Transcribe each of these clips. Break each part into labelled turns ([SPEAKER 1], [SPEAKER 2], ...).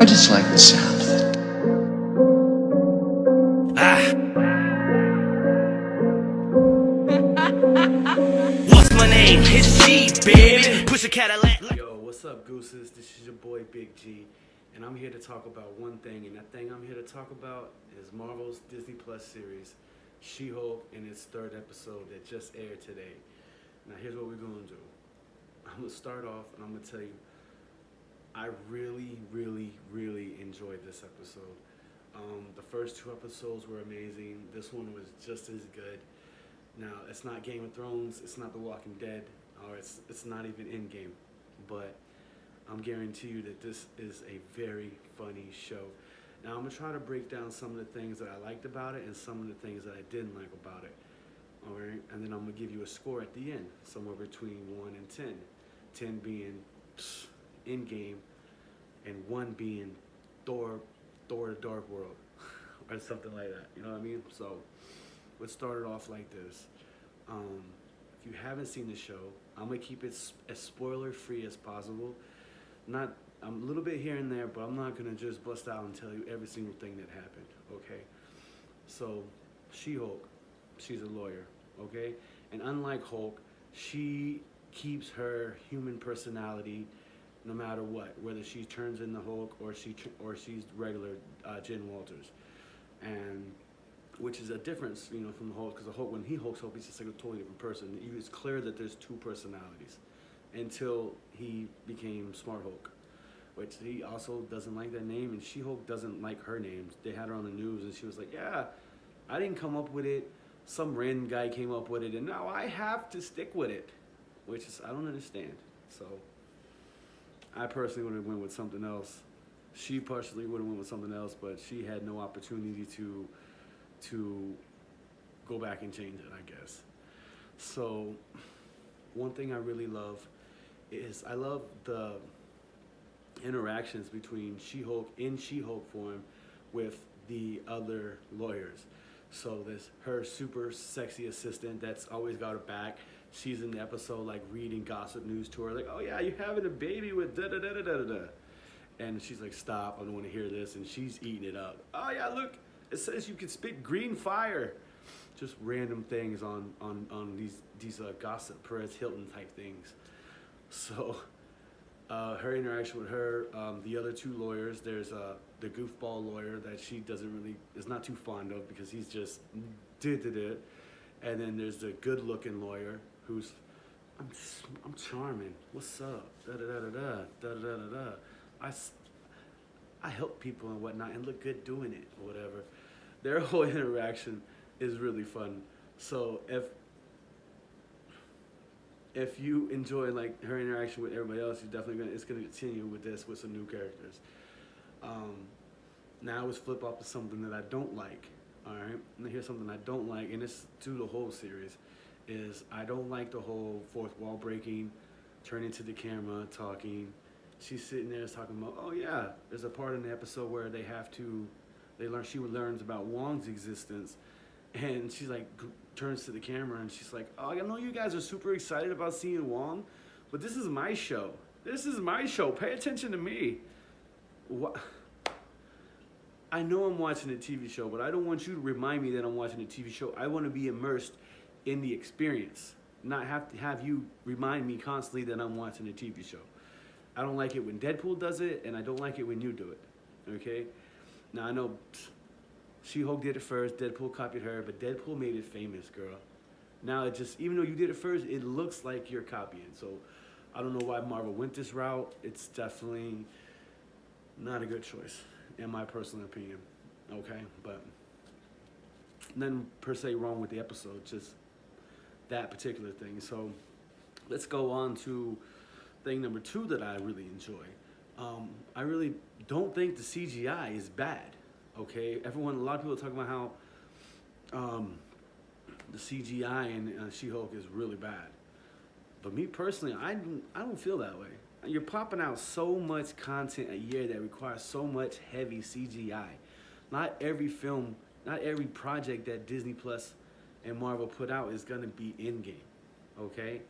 [SPEAKER 1] I just like the sound of it.
[SPEAKER 2] What's my name? It's G, baby. Push a Cadillac.
[SPEAKER 3] Yo, what's up, Gooses? This is your boy Big G, and I'm here to talk about one thing, and that thing I'm here to talk about is Marvel's Disney Plus series, She-Hulk, in its third episode that just aired today. Now, here's what we're gonna do. I'm gonna start off, and I'm gonna tell you, I really enjoyed this episode. The first two episodes were amazing. This one was just as good. Now, it's not Game of Thrones, it's not The Walking Dead, or it's not even Endgame, but I'm guarantee you that this is a very funny show. Now, I'm going to try to break down some of the things that I liked about it and some of the things that I didn't like about it, all right? And then I'm going to give you a score at the end, somewhere between 1 and 10. 10 being Endgame, and 1 being Thor the Dark World, or something like that, you know what I mean? So, let's start it off like this. If you haven't seen the show, I'm gonna keep it as spoiler-free as possible. I'm a little bit here and there, but I'm not gonna just bust out and tell you every single thing that happened. Okay. So, She-Hulk, she's a lawyer. Okay, and unlike Hulk, she keeps her human personality no matter what, whether she turns into Hulk or she's regular Jen Walters, and which is a difference, you know, from the Hulk, because the Hulk, when he hulks up, he's just like a totally different person. It's clear that there's two personalities until he became Smart Hulk, which he also doesn't like that name, and She-Hulk doesn't like her name. They had her on the news, and she was like, yeah, I didn't come up with it. Some random guy came up with it, and now I have to stick with it, which is, I don't understand. So, I personally would have went with something else. She personally would have went with something else, but she had no opportunity to go back and change it, I guess. So, one thing I really love is I love the interactions between She-Hulk in She-Hulk form with the other lawyers. So there's her super sexy assistant that's always got her back. She's in the episode like reading gossip news to her, like, oh yeah, you're having a baby with da da da da da da. And she's like, stop, I don't want to hear this. And she's eating it up. Oh yeah, look, it says you can spit green fire. Just random things on these gossip Perez Hilton type things. So her interaction with her, the other two lawyers, there's the goofball lawyer that she is not too fond of because he's just did. And then there's the good looking lawyer who's, I'm charming. What's up? Da da da da da da da da. I help people and whatnot and look good doing it or whatever. Their whole interaction is really fun. So if you enjoy like her interaction with everybody else, it's gonna continue with this with some new characters. Now let's flip off to something that I don't like. All right, and here's something I don't like, and it's through the whole series, is I don't like the whole fourth wall breaking, turning to the camera, talking. She's sitting there talking about, oh yeah, there's a part in the episode where she learns about Wong's existence, and she's like turns to the camera and she's like, oh, I know you guys are super excited about seeing Wong, but this is my show. This is my show. Pay attention to me. What? I know I'm watching a TV show, but I don't want you to remind me that I'm watching a TV show. I want to be immersed in the experience, not have to have you remind me constantly that I'm watching a TV show. I don't like it when Deadpool does it, and I don't like it when you do it, okay? Now, I know She-Hulk did it first, Deadpool copied her, but Deadpool made it famous, girl. Now, even though you did it first, it looks like you're copying. So, I don't know why Marvel went this route. It's definitely not a good choice, in my personal opinion, okay? But nothing per se wrong with the episode, just that particular thing. So, let's go on to thing number 2 that I really enjoy. I really don't think the CGI is bad. Okay, a lot of people talk about how the CGI in She-Hulk is really bad, but me personally, I don't feel that way. You're popping out so much content a year that requires so much heavy CGI. Not every film, not every project that Disney Plus and Marvel put out is gonna be Endgame. Okay.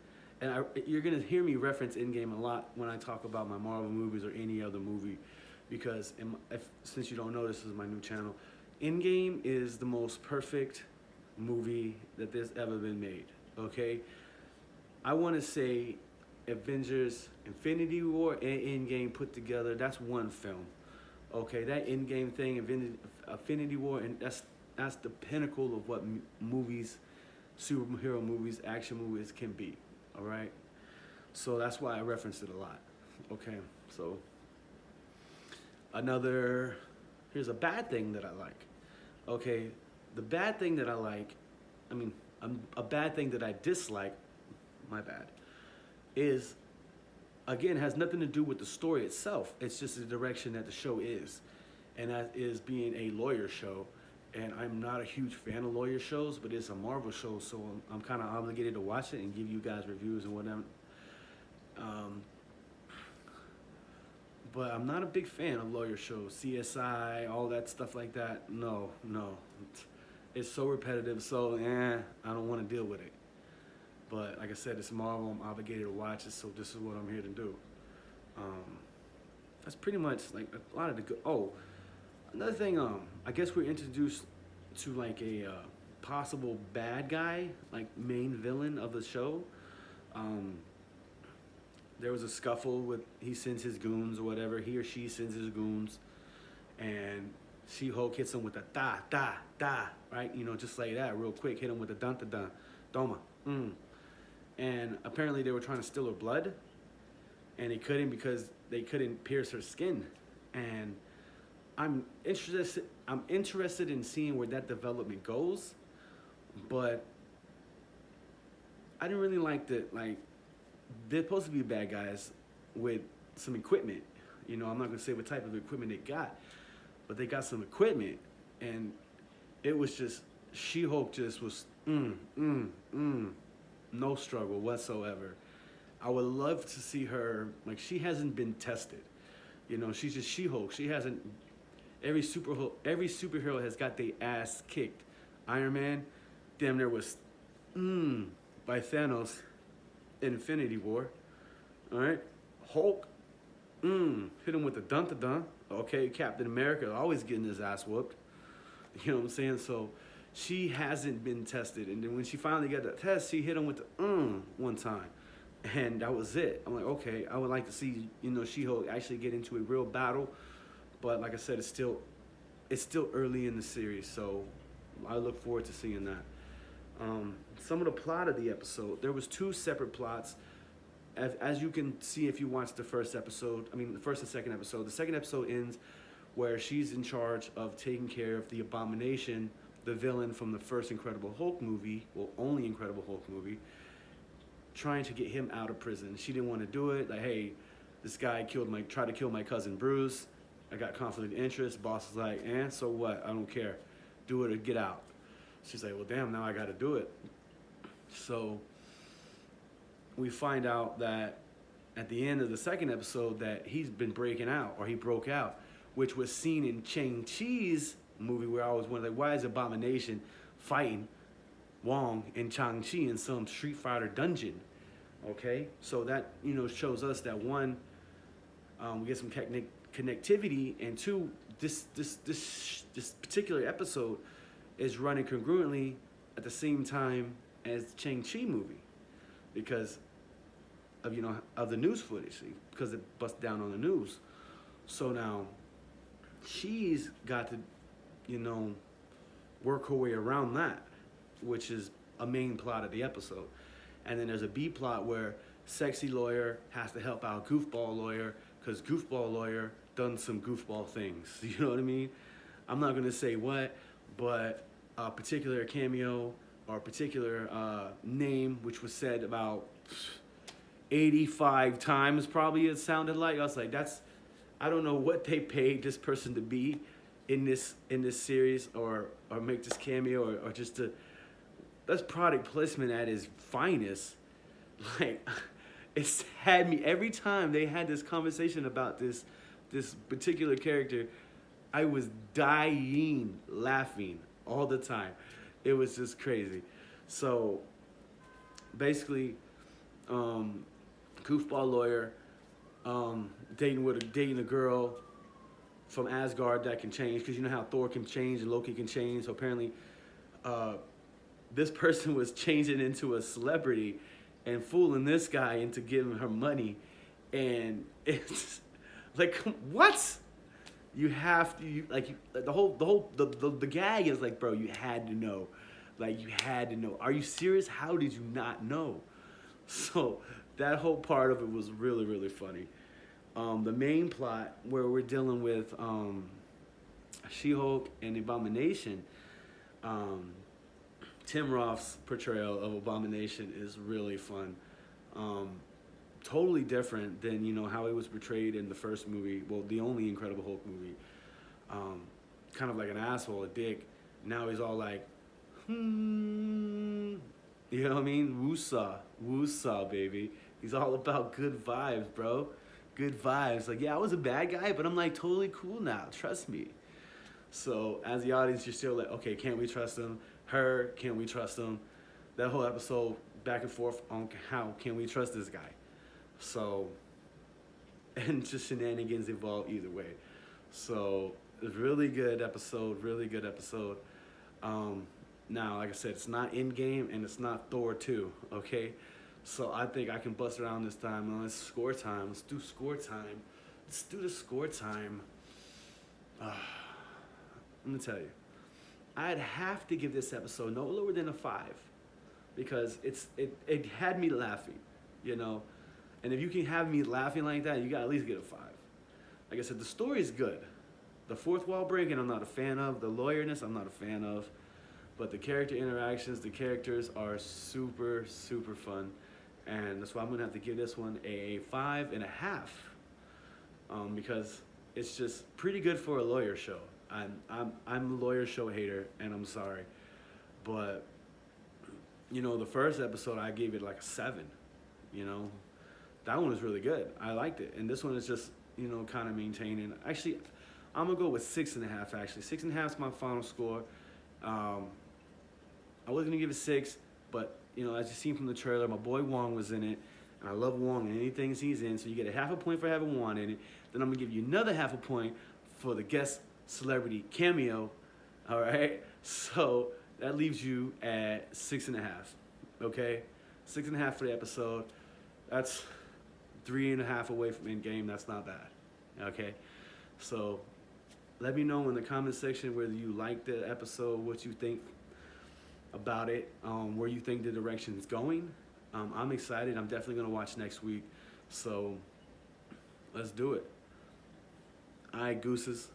[SPEAKER 3] And you're going to hear me reference Endgame a lot when I talk about my Marvel movies or any other movie because since you don't know, this is my new channel. Endgame is the most perfect movie that there's ever been made. Okay, I want to say Avengers, Infinity War, and Endgame put together. That's one film. Okay, that Endgame thing, Infinity War, and that's the pinnacle of what movies, superhero movies, action movies can be. All right, so that's why I reference it a lot. Okay, so here's a bad thing that I like. Okay, the bad thing that I like, a bad thing that I dislike, my bad, is, again, has nothing to do with the story itself. It's just the direction that the show is. And that is being a lawyer show. And I'm not a huge fan of lawyer shows, but it's a Marvel show, so I'm kind of obligated to watch it and give you guys reviews and whatnot. But I'm not a big fan of lawyer shows, CSI, all that stuff like that. No. It's so repetitive, so I don't want to deal with it. But like I said, it's Marvel, I'm obligated to watch it, so this is what I'm here to do. That's pretty much like a lot of the good. Oh, another thing, I guess we're introduced to like a possible bad guy, like main villain of the show. There was a scuffle he sends his goons or whatever, he or she sends his goons, and She-Hulk hits him with a da, right? You know, just like that, real quick, hit him with a dun-da-dun, doma, And apparently they were trying to steal her blood, and they couldn't because they couldn't pierce her skin. And I'm interested in seeing where that development goes, but I didn't really like they're supposed to be bad guys with some equipment. You know, I'm not gonna say what type of equipment they got, but they got some equipment, and it was just, She-Hulk just was, no struggle whatsoever. I would love to see her, like, she hasn't been tested. You know, she's just She-Hulk. She hasn't, every superhero has got their ass kicked. Iron Man, damn near was, by Thanos in Infinity War. All right, Hulk, hit him with a dun-da-dun. Okay, Captain America always getting his ass whooped. You know what I'm saying? So she hasn't been tested, and then when she finally got that test, she hit him with the one time, and that was it. I'm like, okay, I would like to see, you know, She-Hulk actually get into a real battle, but like I said, it's still early in the series, so I look forward to seeing that. Some of the plot of the episode, there was 2 separate plots. As you can see if you watch the first episode, the first and second episode. The second episode ends where she's in charge of taking care of the Abomination, the villain from the first Incredible Hulk movie, well, only Incredible Hulk movie, trying to get him out of prison. She didn't want to do it. Like, hey, this guy tried to kill my cousin Bruce. I got conflict of interest. Boss is like, so what? I don't care. Do it or get out. She's like, well, damn, now I got to do it. So we find out that at the end of the second episode that he's been breaking out, or he broke out, which was seen in Shang-Chi's movie, where I was wondering, like, why is Abomination fighting Wong and Shang-Chi in some Street Fighter dungeon? Okay, so that, you know, shows us that, one, we get some connectivity, and 2, this particular episode is running congruently at the same time as the Shang-Chi movie, because of, you know, of the news footage, because it busts down on the news. So now she's got to, you know, work her way around that, which is a main plot of the episode. And then there's a B plot where sexy lawyer has to help out goofball lawyer, because goofball lawyer done some goofball things. You know what I mean? I'm not gonna say what, but a particular cameo or a particular name, which was said about 85 times probably, it sounded like. I was like, I don't know what they paid this person to be in this series, or make this cameo, or just that's product placement at its finest. Like, it's had me, every time they had this conversation about this particular character, I was dying laughing all the time. It was just crazy. So basically, goofball lawyer, dating a girl, from Asgard that can change, because you know how Thor can change and Loki can change. So apparently, this person was changing into a celebrity and fooling this guy into giving her money, and it's like, what? You have to, the gag is like, bro, you had to know. Like, you had to know. Are you serious? How did you not know? So that whole part of it was really, really funny. The main plot where we're dealing with She-Hulk and Abomination, Tim Roth's portrayal of Abomination is really fun. Totally different than, you know, how he was portrayed in the first movie, well, the only Incredible Hulk movie. Kind of like an asshole, a dick. Now he's all like, you know what I mean? Woosah, baby. He's all about good vibes, bro. Good vibes. Like, yeah, I was a bad guy, but I'm like totally cool now. Trust me. So as the audience, you're still like, okay, can't we trust him? Her, can't we trust him? That whole episode back and forth on how can we trust this guy? So, and just shenanigans involved either way. So, really good episode, really good episode. Now, like I said, it's not Endgame and it's not Thor 2, okay? So I think I can bust around this time. Let's score time. Let's do score time. Let's do the score time. Let me tell you, I'd have to give this episode no lower than a 5, because it had me laughing, you know? And if you can have me laughing like that, you got to at least get a 5. Like I said, the story is good. The fourth wall breaking, I'm not a fan of. The lawyerness, I'm not a fan of. But the character interactions, the characters are super, super fun. And that's why I'm going to have to give this one a 5.5. Because it's just pretty good for a lawyer show. I'm a lawyer show hater, and I'm sorry. But, you know, the first episode, I gave it like a 7, you know. That one was really good. I liked it. And this one is just, you know, kind of maintaining. Actually, I'm going to go with 6.5, actually. 6.5 is my final score. I was going to give it 6, but, you know, as you seen from the trailer, my boy Wong was in it. And I love Wong and anything he's in. So you get a 0.5 point for having Wong in it. Then I'm going to give you another 0.5 point for the guest celebrity cameo. All right? So that leaves you at 6.5. Okay? 6.5 for the episode. That's 3.5 away from Endgame. That's not bad. Okay? So let me know in the comment section whether you like the episode, what you think about it, where you think the direction is going. I'm excited. I'm definitely going to watch next week. So let's do it. All right, gooses.